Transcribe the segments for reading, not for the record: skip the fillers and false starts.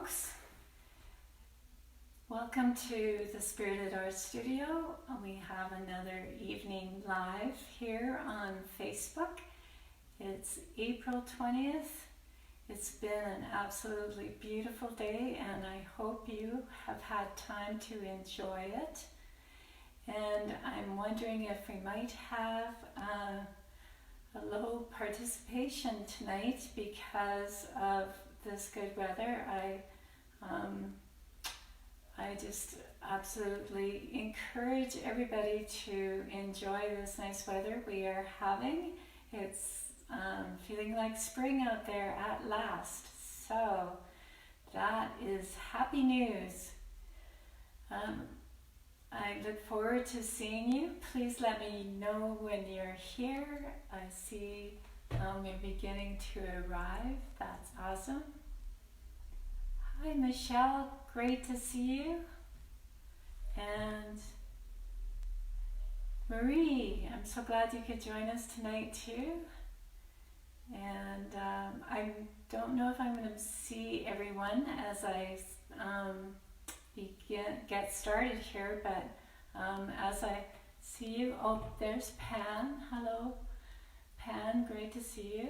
folks. Welcome to the Spirited Art Studio. We have another evening live here on Facebook. It's April 20th. It's been an absolutely beautiful day, and I hope you have had time to enjoy it. And I'm wondering if we might have a low participation tonight because of this good weather. I just absolutely encourage everybody to enjoy this nice weather we are having. It's feeling like spring out there at last, so that is happy news. I look forward to seeing you. Please let me know when you're here. I see you're beginning to arrive. That's awesome. Hi, Michelle. Great to see you. And Marie, I'm so glad you could join us tonight too. And I don't know if I'm going to see everyone as I get started here, but as I see you, oh, there's Pan. Hello, Pan, great to see you.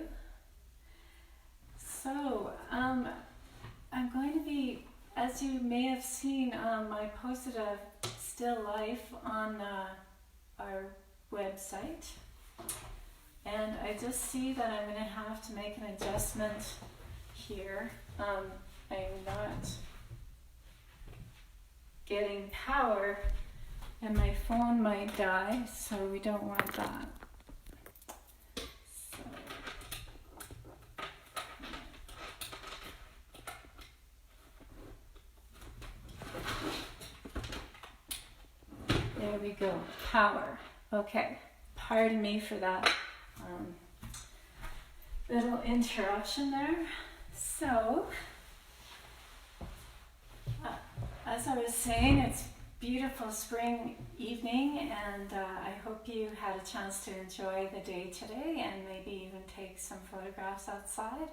So, I'm going to be, as you may have seen, I posted a still life on our website, and I just see that I'm going to have to make an adjustment here. I'm not getting power and my phone might die, so we don't want that. So, there we go, power. Okay, pardon me for that little interruption there. So, as I was saying, it's beautiful spring evening, and I hope you had a chance to enjoy the day today and maybe even take some photographs outside.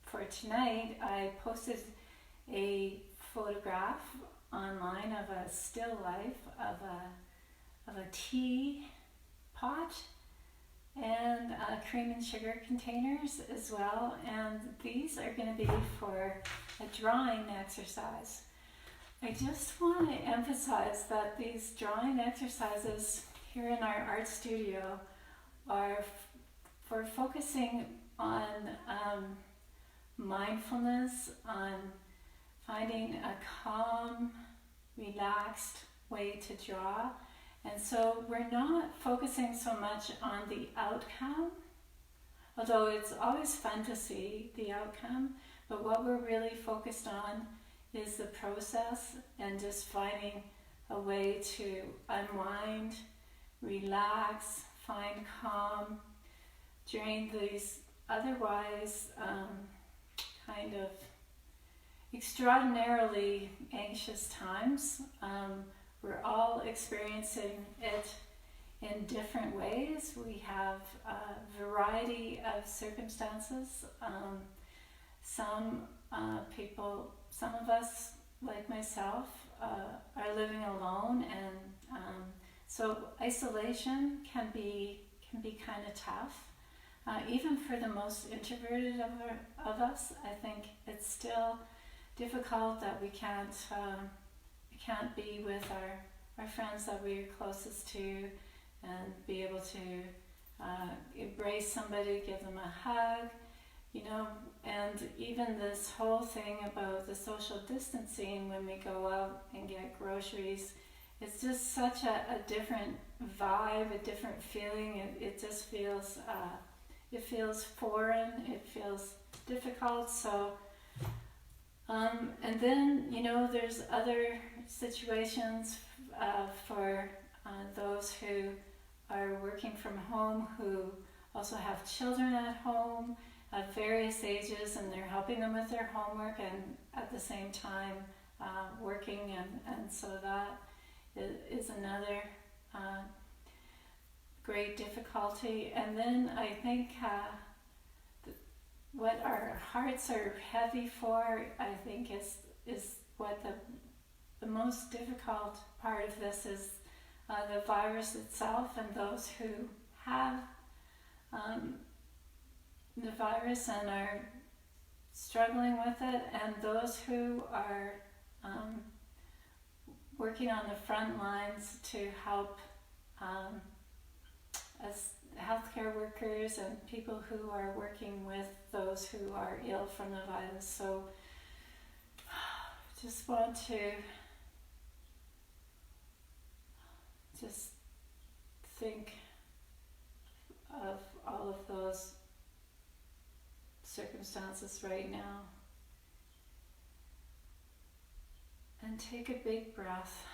For tonight, I posted a photograph online of a still life of a tea pot and cream and sugar containers as well, and these are going to be for a drawing exercise. I just want to emphasize that these drawing exercises here in our art studio are for focusing on mindfulness, on finding a calm, relaxed way to draw. And so we're not focusing so much on the outcome, although it's always fun to see the outcome, but what we're really focused on is the process and just finding a way to unwind, relax, find calm during these otherwise kind of extraordinarily anxious times. We're all experiencing it in different ways. We have a variety of circumstances. Some of us, like myself, are living alone, and so isolation can be kind of tough. Even for the most introverted of us, I think it's still difficult that we can't be with our friends that we're closest to and be able to embrace somebody, give them a hug, and even this whole thing about the social distancing when we go out and get groceries, it's just such a different vibe, a different feeling. It just feels, it feels foreign, it feels difficult. So, and then, there's other situations for those who are working from home, who also have children at home of various ages, and they're helping them with their homework and at the same time working, and so that is another great difficulty. And then I think what our hearts are heavy for, I think, is what the most difficult part of this is the virus itself, and those who have the virus and are struggling with it, and those who are working on the front lines to help as healthcare workers and people who are working with those who are ill from the virus. So just want to just think of all of those circumstances right now and take a big breath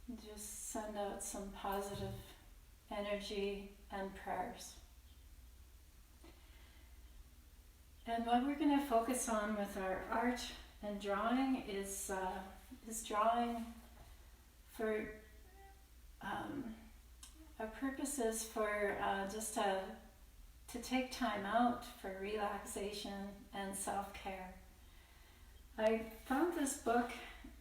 and just send out some positive energy and prayers. And what we're going to focus on with our art and drawing is drawing for our purpose is for just to take time out for relaxation and self-care. I found this book.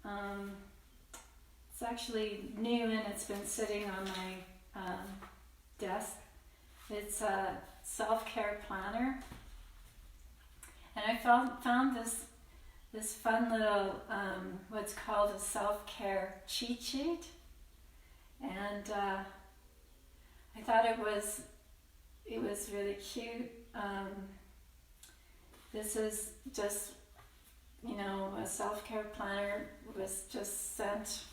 It's actually new and it's been sitting on my desk. It's a self-care planner, and I found this fun little what's called a self-care cheat sheet, and I thought it was really cute. This is just, a self-care planner was just sent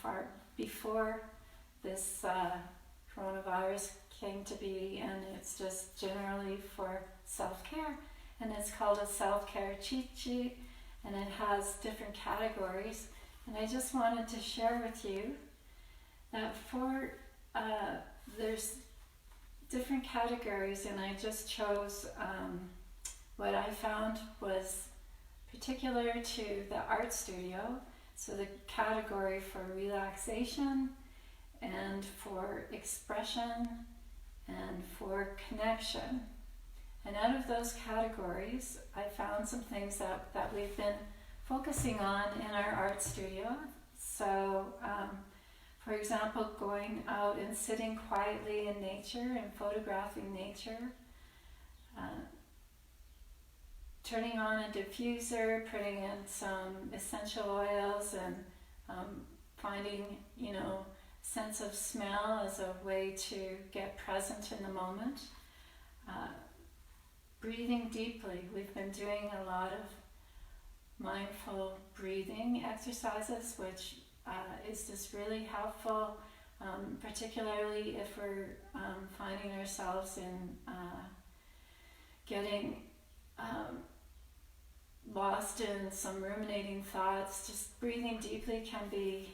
far before this coronavirus came to be, and it's just generally for self-care, and it's called a self-care cheat sheet, and it has different categories, and I just wanted to share with you that there's different categories, and I just chose what I found was particular to the art studio. So the category for relaxation and for expression and for connection. And out of those categories, I found some things that we've been focusing on in our art studio. So, for example, going out and sitting quietly in nature and photographing nature, turning on a diffuser, putting in some essential oils, and finding, sense of smell as a way to get present in the moment. Breathing deeply. We've been doing a lot of mindful breathing exercises, which is just really helpful, particularly if we're finding ourselves in getting lost in some ruminating thoughts. Just breathing deeply can be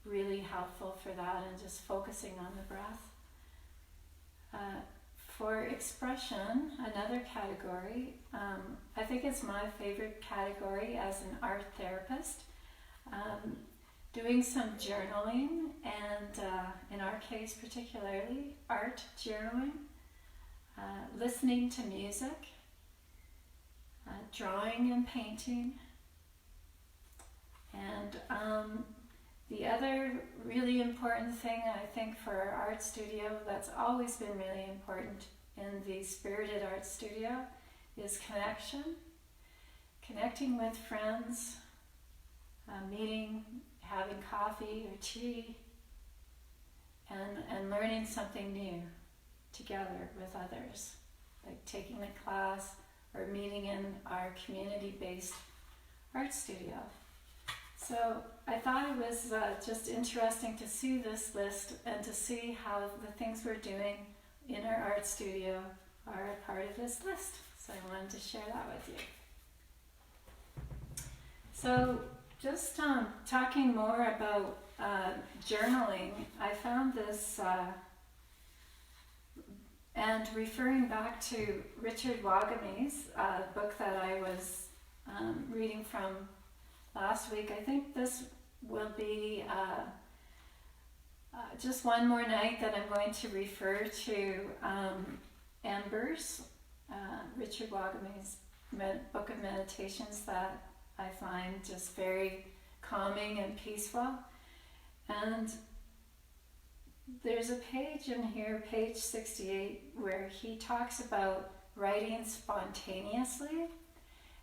really helpful for that, and just focusing on the breath. For expression, another category, I think it's my favorite category as an art therapist. Doing some journaling, and in our case particularly, art journaling, listening to music, drawing and painting. And the other really important thing, I think, for our art studio that's always been really important in the Spirited Art Studio is connection. Connecting with friends, meeting, having coffee or tea, and learning something new together with others, like taking a class or meeting in our community-based art studio. So I thought it was just interesting to see this list and to see how the things we're doing in our art studio are a part of this list. So I wanted to share that with you. So just talking more about journaling, I found this, and referring back to Richard Wagame's book that I was reading from last week, I think this will be just one more night that I'm going to refer to Embers Richard Wagame's book of meditations that I find just very calming and peaceful. And there's a page in here, page 68, where he talks about writing spontaneously,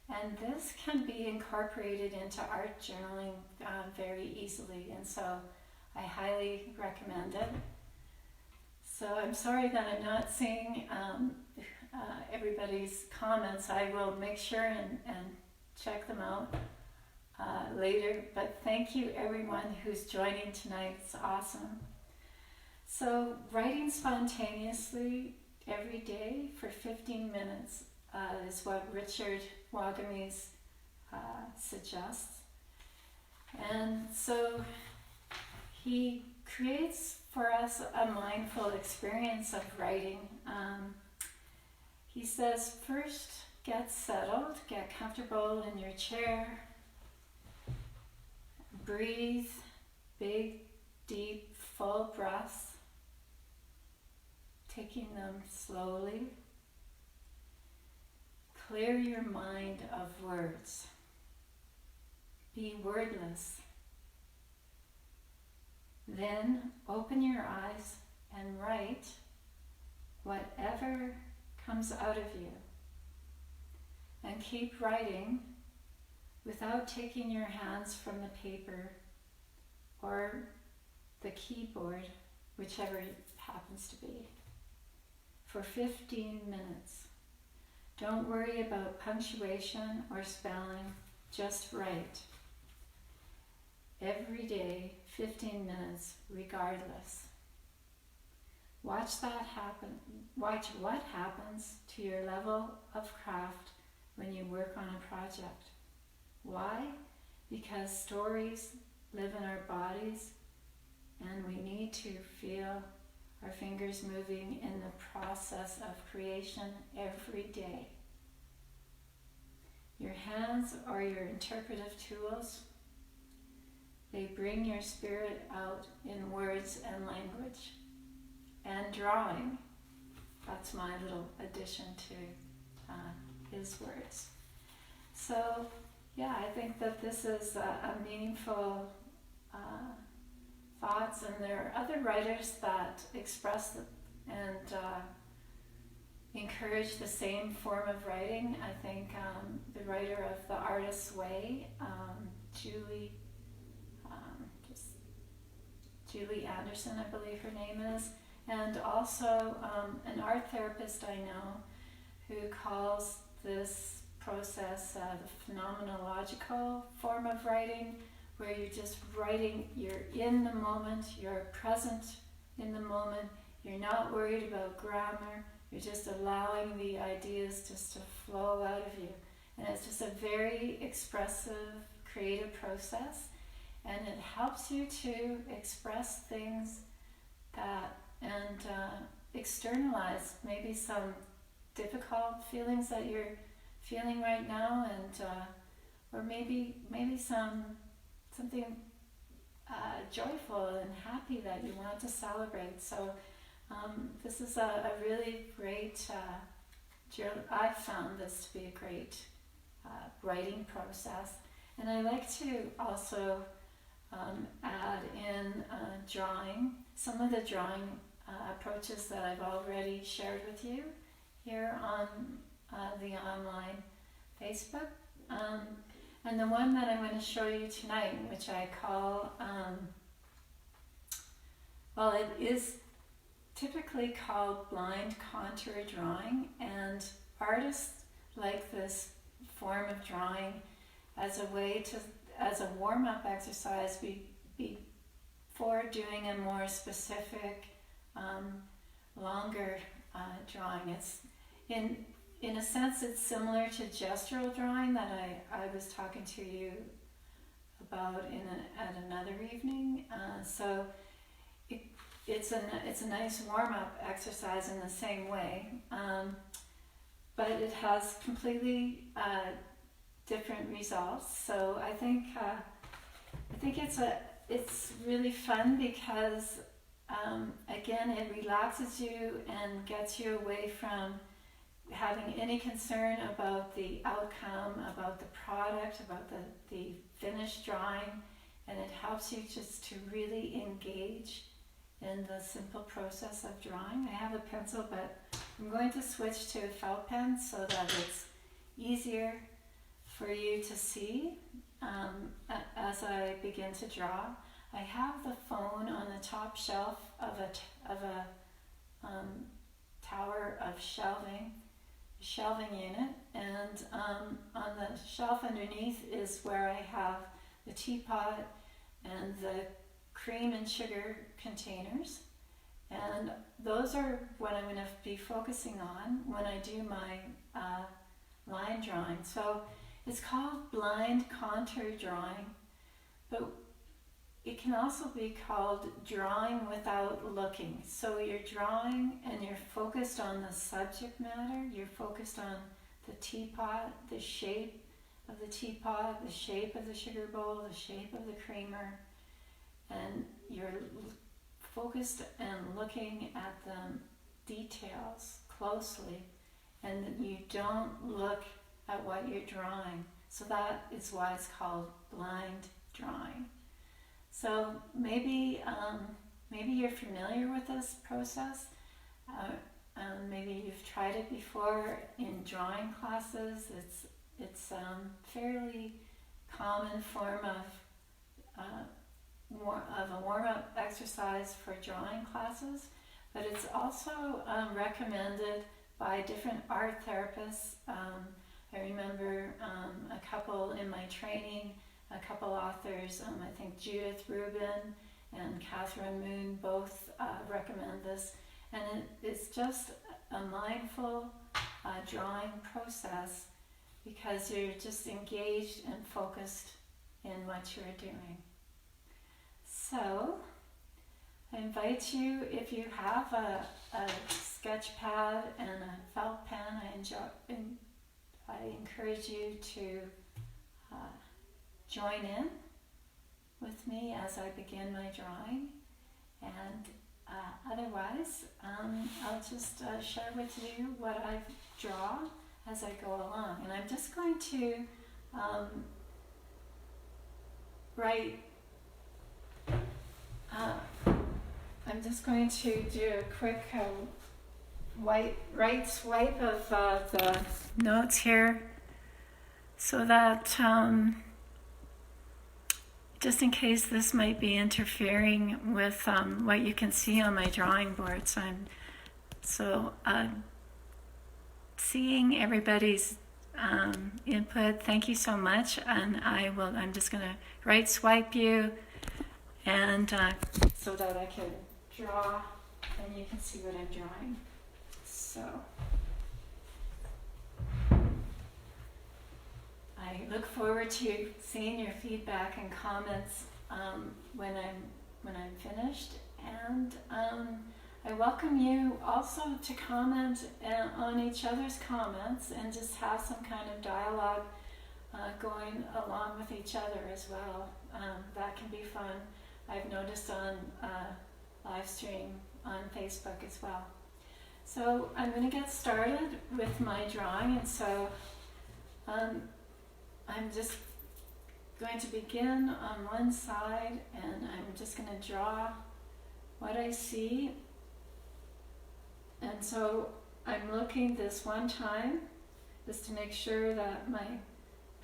and this can be incorporated into art journaling very easily, and so I highly recommend it. So I'm sorry that I'm not seeing everybody's comments. I will make sure and check them out later, but thank you everyone who's joining tonight. It's awesome. So writing spontaneously every day for 15 minutes is what Richard Wagames suggests. And so he creates for us a mindful experience of writing. He says, first get settled, get comfortable in your chair, breathe big, deep, full breaths, taking them slowly. Clear your mind of words. Be wordless. Then open your eyes and write whatever comes out of you. And keep writing without taking your hands from the paper or the keyboard, whichever it happens to be, for 15 minutes. Don't worry about punctuation or spelling, just write. Every day, 15 minutes, regardless. Watch that happen. Watch what happens to your level of craft when you work on a project. Why? Because stories live in our bodies, and we need to feel our fingers moving in the process of creation every day. Your hands are your interpretive tools. They bring your spirit out in words and language. And drawing, that's my little addition to his words. So, yeah, I think that this is a meaningful thoughts, and there are other writers that express and encourage the same form of writing. I think the writer of The Artist's Way, Julie Anderson, I believe her name is, and also an art therapist I know who calls this process the phenomenological form of writing, where you're just writing, you're in the moment, you're present in the moment, you're not worried about grammar, you're just allowing the ideas just to flow out of you. And it's just a very expressive, creative process, and it helps you to express things that and externalize maybe some difficult feelings that you're feeling right now, and or maybe something joyful and happy that you want to celebrate. So this is a really great I've found this to be a great writing process, and I like to also add in drawing, some of the drawing approaches that I've already shared with you here on the online Facebook. And the one that I'm going to show you tonight, which I call, it is typically called blind contour drawing, and artists like this form of drawing as a way to, as a warm-up exercise before doing a more specific, longer drawing. It's in a sense, it's similar to gestural drawing that I was talking to you about at another evening. So it's a nice warm-up exercise in the same way, but it has completely different results. So I think it's really fun because again, it relaxes you and gets you away from having any concern about the outcome, about the product, about the finished drawing, and it helps you just to really engage in the simple process of drawing. I have a pencil, but I'm going to switch to a felt pen so that it's easier for you to see as I begin to draw. I have the phone on the top shelf of a tower of shelving unit, and on the shelf underneath is where I have the teapot and the cream and sugar containers, and those are what I'm going to be focusing on when I do my line drawing. So it's called blind contour drawing, but it can also be called drawing without looking. So you're drawing and you're focused on the subject matter, you're focused on the teapot, the shape of the teapot, the shape of the sugar bowl, the shape of the creamer, and you're focused and looking at the details closely, and you don't look at what you're drawing. So that is why it's called blind drawing. So maybe you're familiar with this process. Maybe you've tried it before in drawing classes. It's fairly common form of a warm-up exercise for drawing classes, but it's also recommended by different art therapists. I remember a couple in my training, a couple authors, I think Judith Rubin and Catherine Moon both recommend this, and it's just a mindful drawing process because you're just engaged and focused in what you're doing. So I invite you, if you have a sketch pad and a felt pen, I encourage you to join in with me as I begin my drawing, and otherwise I'll just share with you what I draw as I go along. And I'm just going to I'm just going to do a quick right swipe of the notes here, so that just in case this might be interfering with what you can see on my drawing board. So I'm seeing everybody's input. Thank you so much, and I'm just going to right swipe you, and so that I can draw and you can see what I'm drawing. So I look forward to seeing your feedback and comments when I'm finished, and I welcome you also to comment on each other's comments and just have some kind of dialogue going along with each other as well. That can be fun. I've noticed on live stream on Facebook as well. So I'm going to get started with my drawing, and so I'm just going to begin on one side, and I'm just going to draw what I see. And so I'm looking this one time just to make sure that my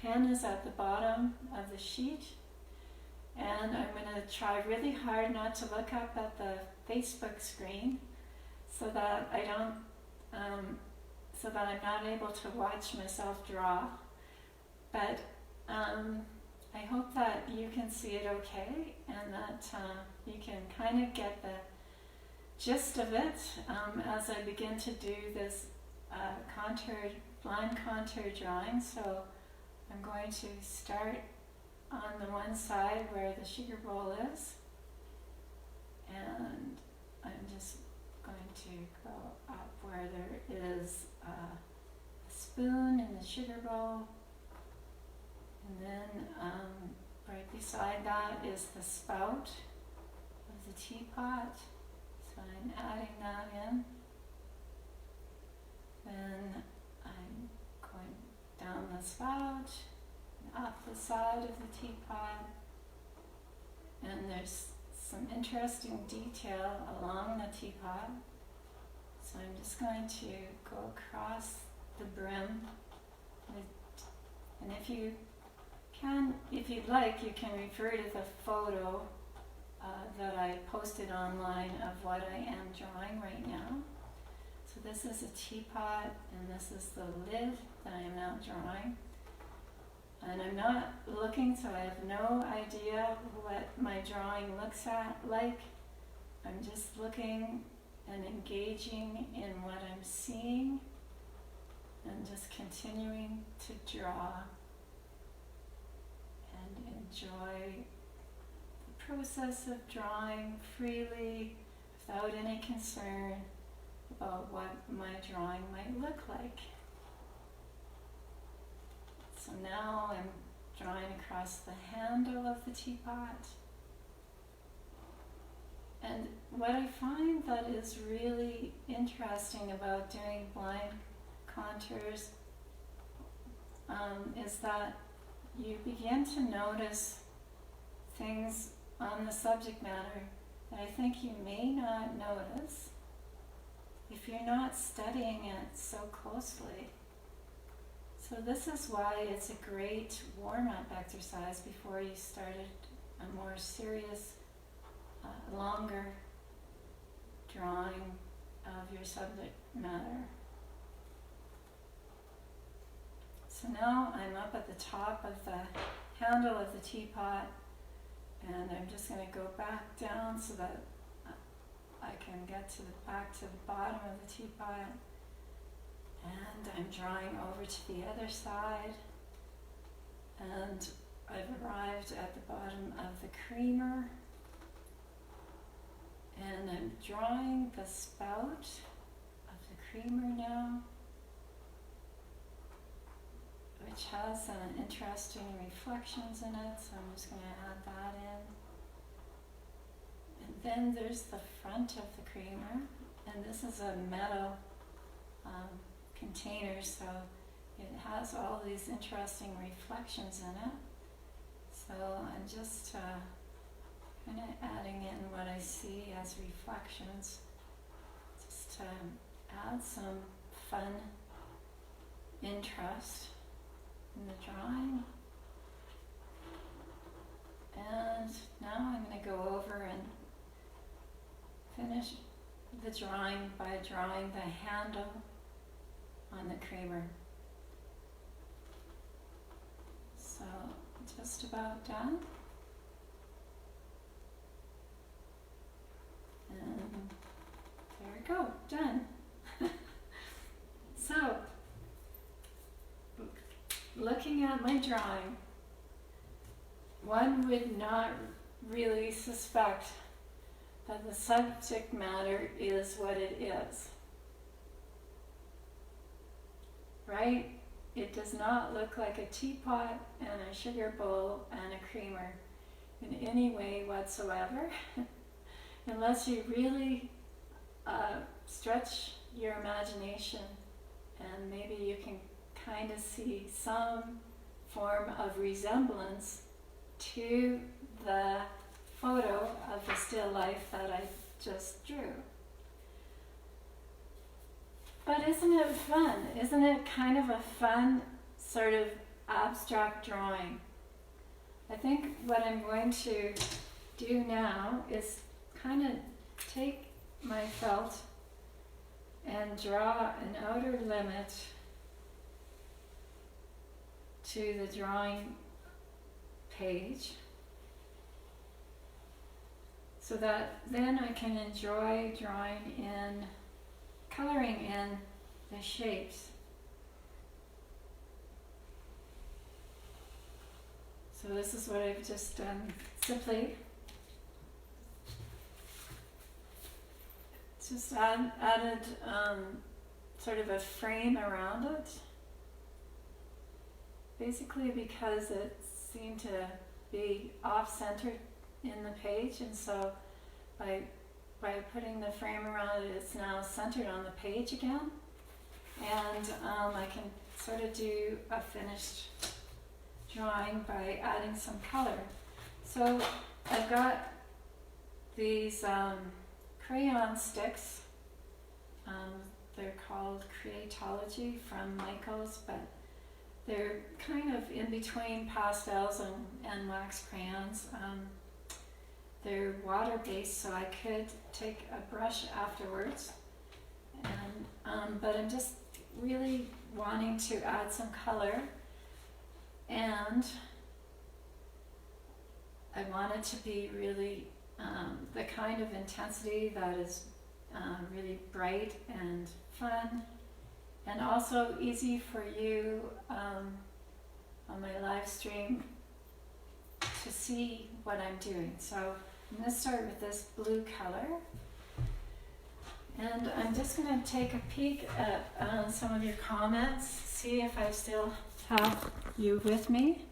pen is at the bottom of the sheet, and I'm going to try really hard not to look up at the Facebook screen so that I'm not able to watch myself draw. But I hope that you can see it okay, and that you can kind of get the gist of it as I begin to do this blind contour drawing. So I'm going to start on the one side where the sugar bowl is, and I'm just going to go up where there is a spoon in the sugar bowl, and then right beside that is the spout of the teapot, so I'm adding that in. Then I'm going down the spout, up the side of the teapot, and there's some interesting detail along the teapot. So I'm just going to go across the brim, and if you'd like, you can refer to the photo that I posted online of what I am drawing right now. So this is a teapot, and this is the lid that I am now drawing. And I'm not looking, so I have no idea what my drawing looks like. I'm just looking and engaging in what I'm seeing, and just continuing to draw and enjoy the process of drawing freely without any concern about what my drawing might look like. So now I'm drawing across the handle of the teapot. And what I find that is really interesting about doing blind contours is that you begin to notice things on the subject matter that I think you may not notice if you're not studying it so closely. So this is why it's a great warm-up exercise before you started a more serious, longer drawing of your subject matter. So now I'm up at the top of the handle of the teapot, and I'm just going to go back down so that I can get back to the bottom of the teapot. And I'm drawing over to the other side, and I've arrived at the bottom of the creamer, and I'm drawing the spout of the creamer now, which has some interesting reflections in it, so I'm just going to add that in. And then there's the front of the creamer, and this is a metal container, so it has all these interesting reflections in it. So I'm just kind of adding in what I see as reflections, just to add some fun interest in the drawing. And now I'm going to go over and finish the drawing by drawing the handle on the creamer. So just about done. And there we go, done. So, looking at my drawing, one would not really suspect that the subject matter is what it is. Right? It does not look like a teapot and a sugar bowl and a creamer in any way whatsoever, unless you really stretch your imagination, and maybe you can kind of see some form of resemblance to the photo of the still life that I just drew. But isn't it fun? Isn't it kind of a fun sort of abstract drawing? I think what I'm going to do now is kind of take my felt and draw an outer limit to the drawing page, so that then I can enjoy drawing in, coloring in the shapes. So this is what I've just done. Simply just added sort of a frame around it, basically because it seemed to be off-centered in the page, and so by putting the frame around it, it's now centered on the page again. and I can sort of do a finished drawing by adding some color. So I've got these crayon sticks. They're called Creatology from Michaels, but they're kind of in between pastels and wax crayons. They're water-based, so I could take a brush afterwards. But I'm just really wanting to add some color, and I want it to be really the kind of intensity that is really bright and fun, and also easy for you on my live stream to see what I'm doing. So I'm going to start with this blue color, and I'm just going to take a peek at some of your comments, see if I still have you with me.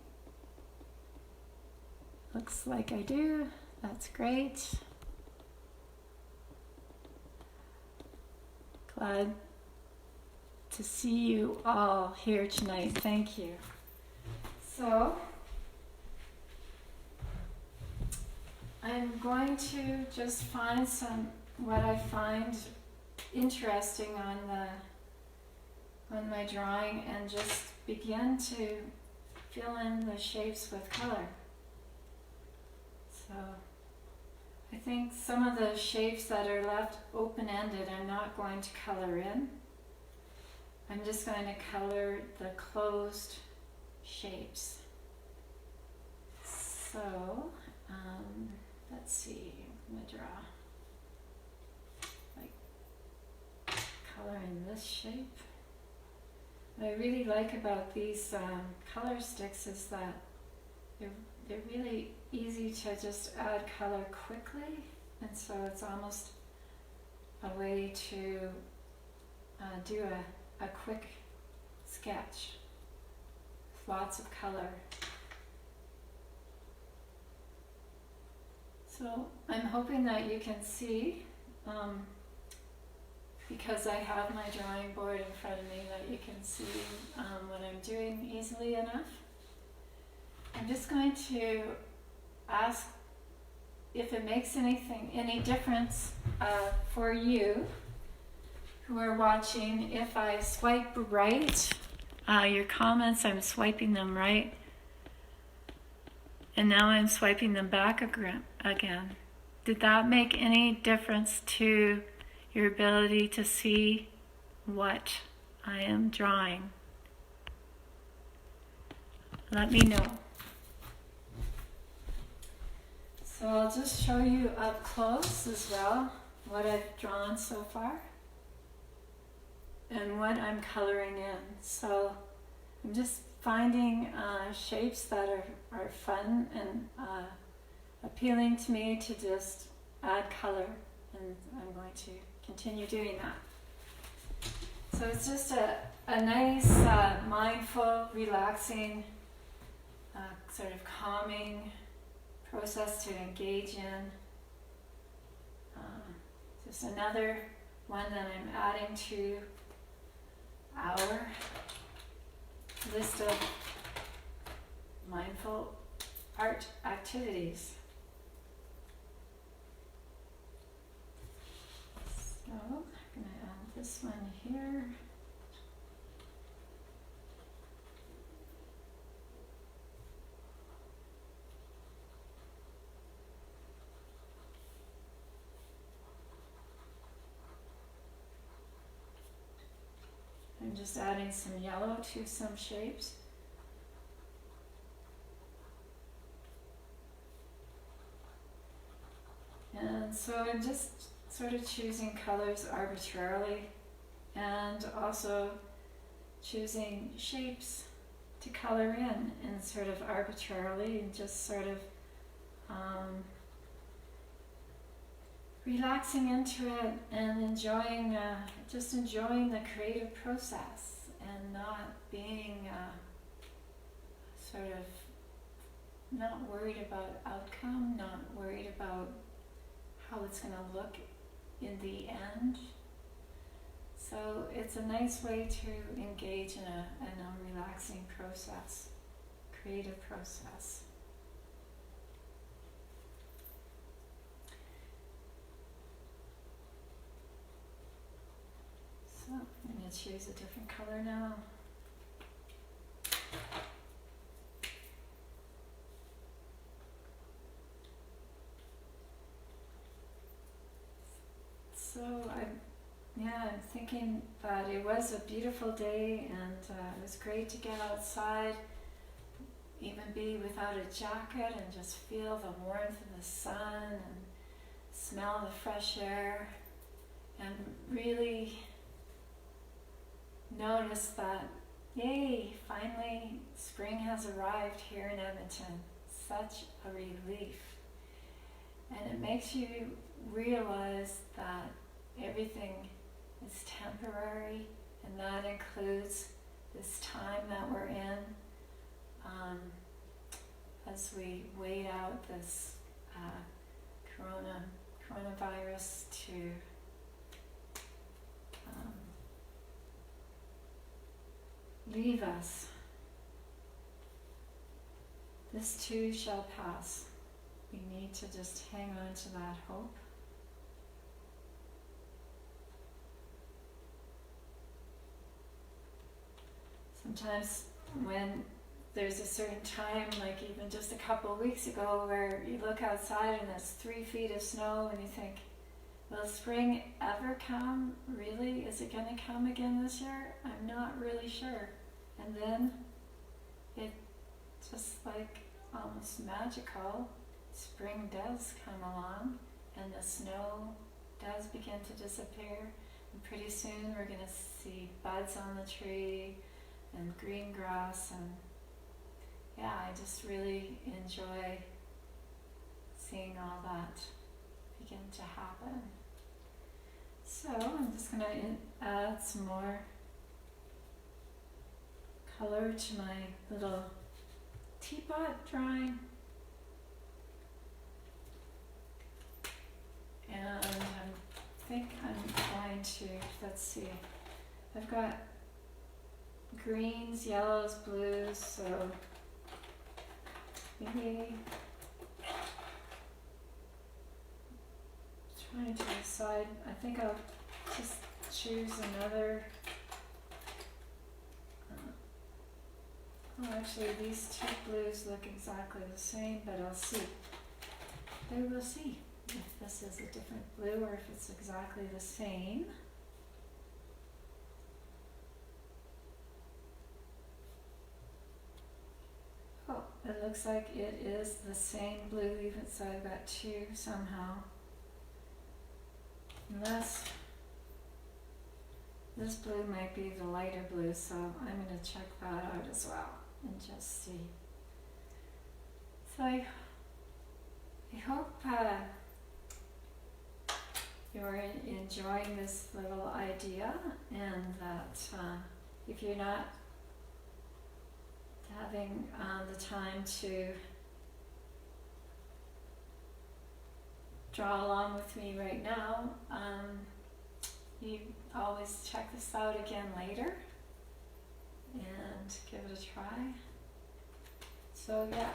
Looks like I do. That's great. Glad to see you all here tonight. Thank you. So I'm going to just find what I find interesting on my drawing, and just begin to fill in the shapes with color. So I think some of the shapes that are left open-ended I'm not going to color in. I'm just going to color the closed shapes. So let's see, I'm going to draw like coloring this shape. What I really like about these color sticks is that they're really easy to just add color quickly, and so it's almost a way to do a quick sketch with lots of color. So I'm hoping that you can see, because I have my drawing board in front of me, that you can see what I'm doing easily enough. I'm just going to ask if it makes any difference for you who are watching if I swipe right. Your comments, I'm swiping them right, and now I'm swiping them back again. Did that make any difference to your ability to see what I am drawing? Let me know. So I'll just show you up close as well what I've drawn so far and what I'm coloring in. So I'm just finding shapes that are fun and appealing to me to just add color, and I'm going to continue doing that. So it's just a nice, mindful, relaxing, sort of calming process to engage in. Just another one that I'm adding to our list of mindful art activities. So I'm going to add this one here. I'm just adding some yellow to some shapes. And so I'm just sort of choosing colors arbitrarily, and also choosing shapes to color in sort of arbitrarily, and just sort of relaxing into it and enjoying the creative process, and not being sort of not worried about outcome, not worried about how it's going to look in the end. So it's a nice way to engage in a relaxing process, creative process. So I'm going to choose a different color now. So I'm thinking that it was a beautiful day, and it was great to get outside, even be without a jacket and just feel the warmth of the sun and smell the fresh air, and really notice that, yay, finally spring has arrived here in Edmonton. Such a relief. And it makes you realize that everything is temporary, and that includes this time that we're in, as we wait out this coronavirus to leave us. This too shall pass. We need to just hang on to that hope. Sometimes when there's a certain time, like even just a couple of weeks ago, where you look outside and there's 3 feet of snow and you think, will spring ever come? Really? Is it going to come again this year? I'm not really sure. And then it just like almost magical, spring does come along and the snow does begin to disappear, and pretty soon we're going to see buds on the tree and green grass, and yeah, I just really enjoy seeing all that begin to happen. So I'm just going to add some more color to my little teapot drawing. And I think I'm going to, let's see, I've got greens, yellows, blues, so maybe trying to decide, I think I'll just choose another, well actually these 2 blues look exactly the same, but I'll see. We will see if this is a different blue or if it's exactly the same. Oh, it looks like it is the same blue, even so I've got 2 somehow. Unless this blue might be the lighter blue, so I'm going to check that out as well and just see. So I hope you're enjoying this little idea, and that if you're not having the time to draw along with me right now, you always check this out again later and give it a try. So yeah,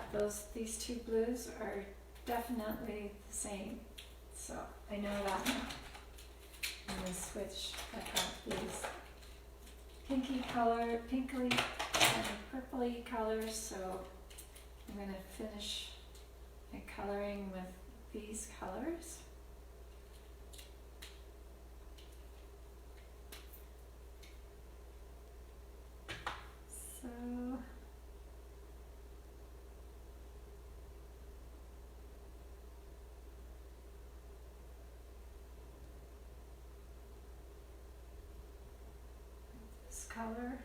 these 2 blues are definitely the same, so I know that now. I'm going to switch. I've got these pinkly and purpley colors, so I'm going to finish my coloring with these colors. So this color.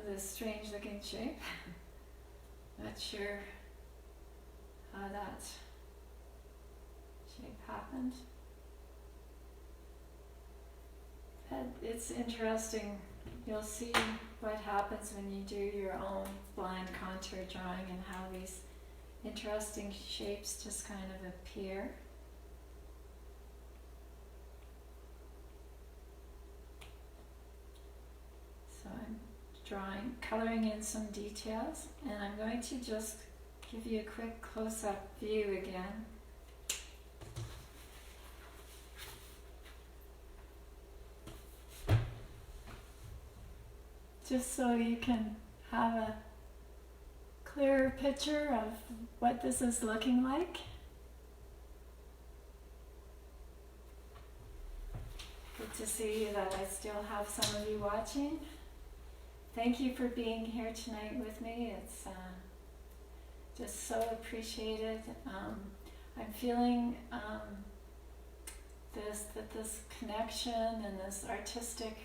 This strange looking shape. Not sure how that shape happened. And it's interesting you'll see what happens when you do your own blind contour drawing and how these interesting shapes just kind of appear. So I'm coloring in some details, and I'm going to just give you a quick close-up view again. Just so you can have a clearer picture of what this is looking like. Good to see that I still have some of you watching. Thank you for being here tonight with me. It's just so appreciated. I'm feeling this connection and this artistic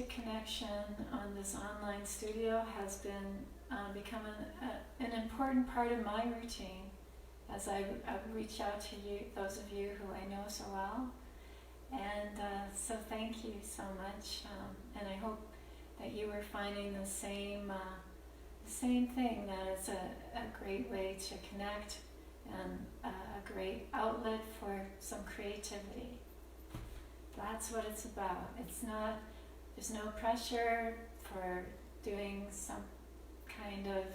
connection on this online studio has been become an important part of my routine as I reach out to you, those of you who I know so well. And so thank you so much, and I hope that you were finding the same thing, that it's a great way to connect and a great outlet for some creativity. That's what it's about. There's no pressure for doing some kind of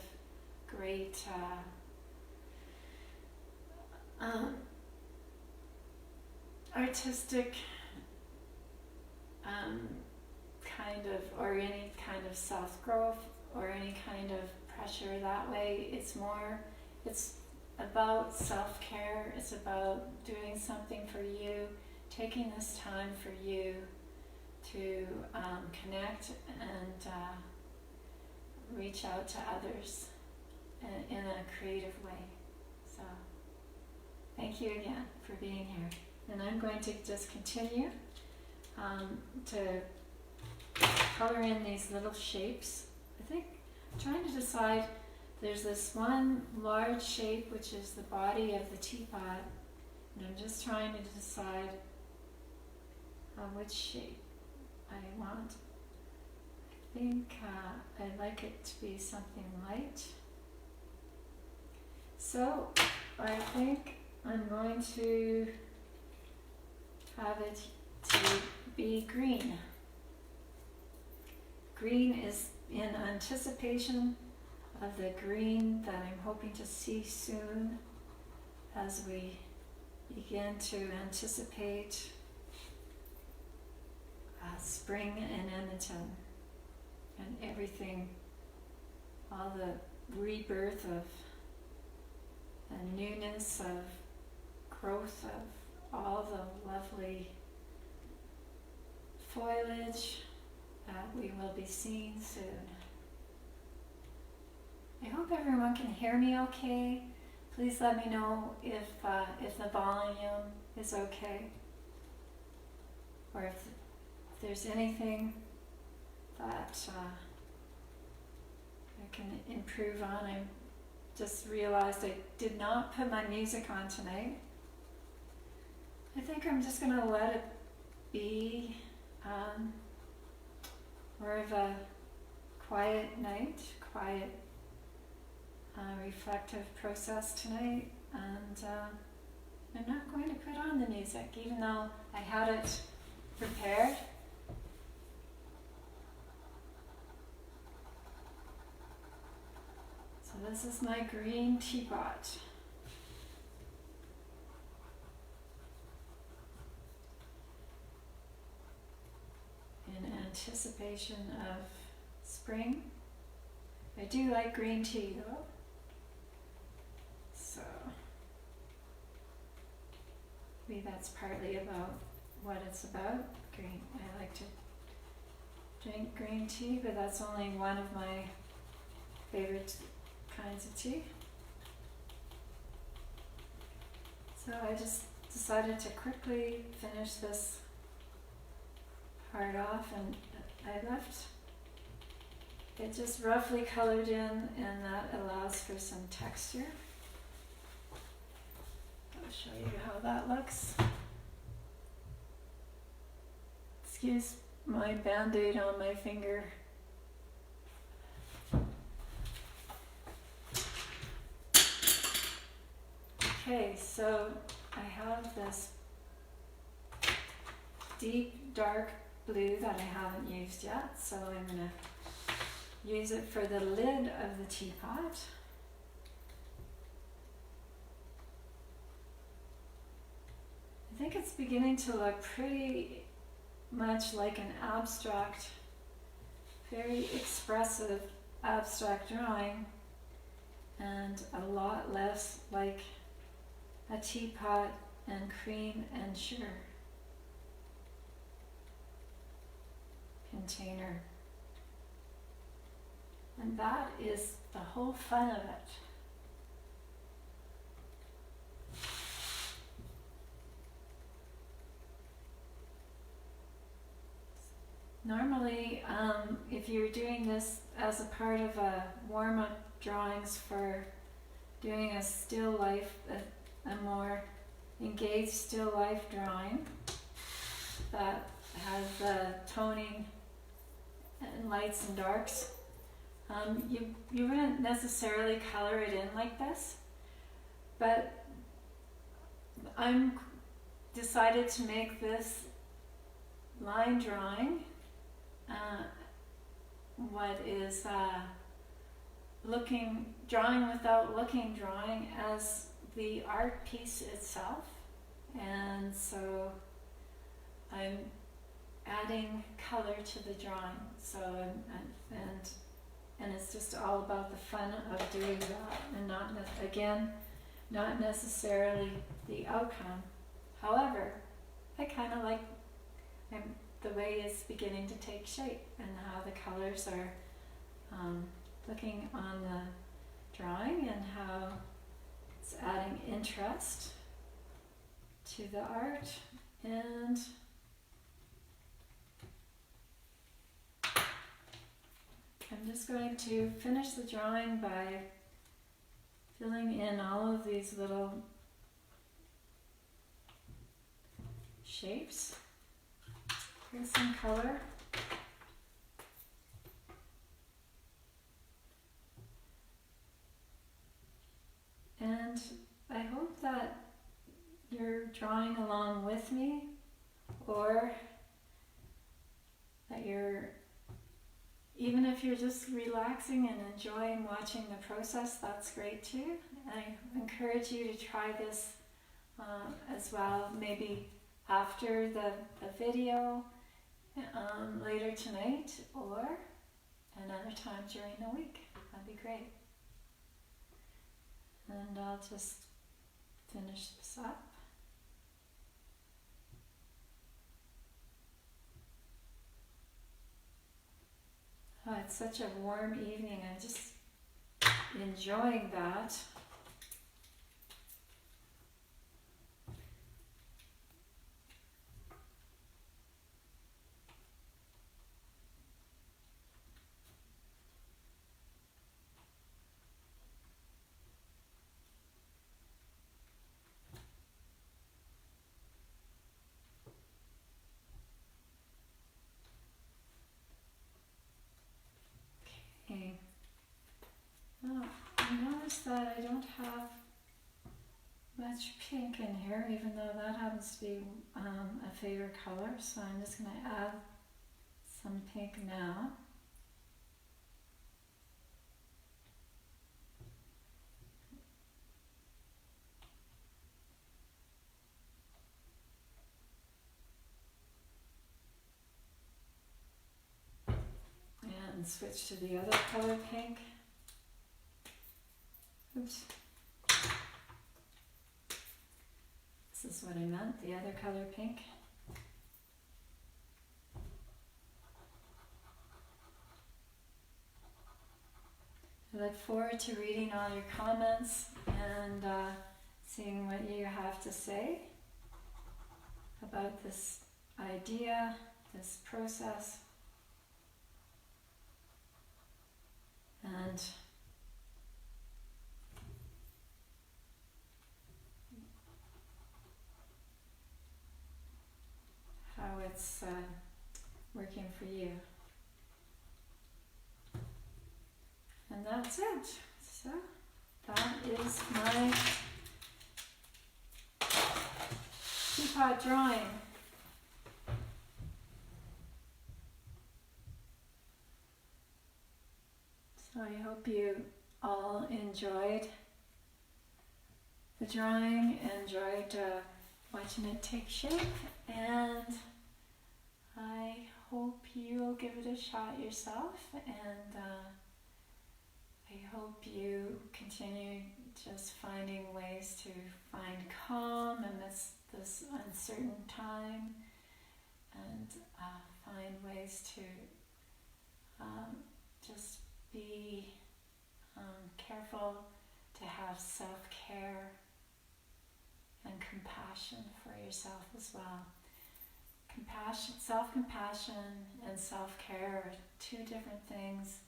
great artistic kind of, or any kind of self-growth or any kind of pressure that way. It's about self-care. It's about doing something for you, taking this time for you to connect and reach out to others in a creative way. So thank you again for being here. And I'm going to just continue to color in these little shapes. I think I'm trying to decide, there's this one large shape which is the body of the teapot, and I'm just trying to decide which shape I want. I think I'd like it to be something light. So I think I'm going to have it to be green. Green is in anticipation of the green that I'm hoping to see soon as we begin to anticipate spring in Edmonton and everything, all the rebirth of the newness of growth of all the lovely foliage that we will be seeing soon. I hope everyone can hear me okay. Please let me know if the volume is okay, or if there's anything that I can improve on. I just realized I did not put my music on tonight. I think I'm just going to let it be more of a quiet night, quiet reflective process tonight, and I'm not going to put on the music even though I had it prepared. So this is my green teapot. In anticipation of spring. I do like green tea though. So maybe that's partly about what it's about. Green. I like to drink green tea, but that's only one of my favorite kinds of tea. So I just decided to quickly finish this part off, and I left it just roughly colored in, and that allows for some texture. I'll show you how that looks. excuse my band-aid on my finger. Okay, so I have this deep dark blue that I haven't used yet, so I'm going to use it for the lid of the teapot. I think it's beginning to look pretty much like an abstract, very expressive abstract drawing, and a lot less like a teapot and cream and sugar container. And that is the whole fun of it. Normally, if you're doing this as a part of a warm-up drawings for doing a still life, a more engaged still life drawing that has toning and lights and darks, you wouldn't necessarily color it in like this, but I'm decided to make this line drawing what is drawing without looking drawing as the art piece itself. And so I'm adding color to the drawing, so and it's just all about the fun of doing that, and not necessarily the outcome. However, I kind of like the way it's beginning to take shape and how the colors are looking on the drawing and how it's adding interest to the art. And I'm just going to finish the drawing by filling in all of these little shapes. Here's some color. And I hope that you're drawing along with me, or that even if you're just relaxing and enjoying watching the process, that's great too. I encourage you to try this as well, maybe after the video later tonight or another time during the week. That'd be great. And I'll just finish this up. Oh, it's such a warm evening. I'm just enjoying that. Okay. Oh, I noticed that I don't have much pink in here, even though that happens to be a favorite color, so I'm just going to add some pink now. And switch to the other color pink. Oops. This is what I meant, the other color pink. I look forward to reading all your comments and seeing what you have to say about this idea, this process. And how it's working for you. And that's it. So that is my teapot drawing. So I hope you all enjoyed the drawing, enjoyed watching it take shape, and I hope you'll give it a shot yourself, and I hope you continue just finding ways to find calm in this uncertain time, and find ways to just be careful to have self-care and compassion for yourself as well. Self-compassion and self-care are two different things.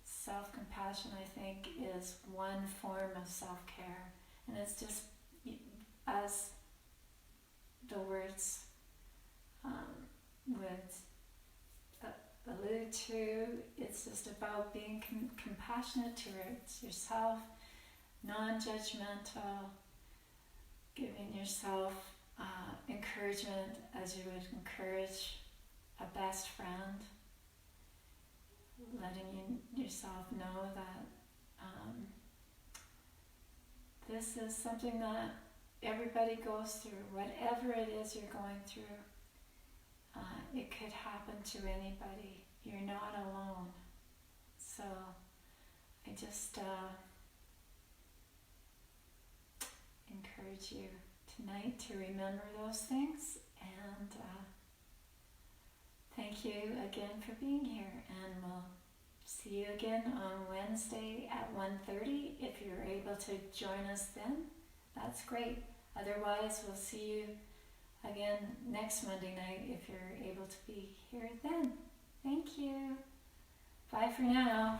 Self-compassion, I think, is one form of self-care, and it's just, as the words would allude to, it's just about being compassionate towards yourself, non-judgmental, giving yourself encouragement as you would encourage a best friend, letting yourself know that this is something that everybody goes through. Whatever it is you're going through, it could happen to anybody. You're not alone. So I just encourage you tonight to remember those things, and thank you again for being here, and we'll see you again on Wednesday at 1:30. If you're able to join us then, that's great. Otherwise, we'll see you again next Monday night if you're able to be here then. Thank you. Bye for now.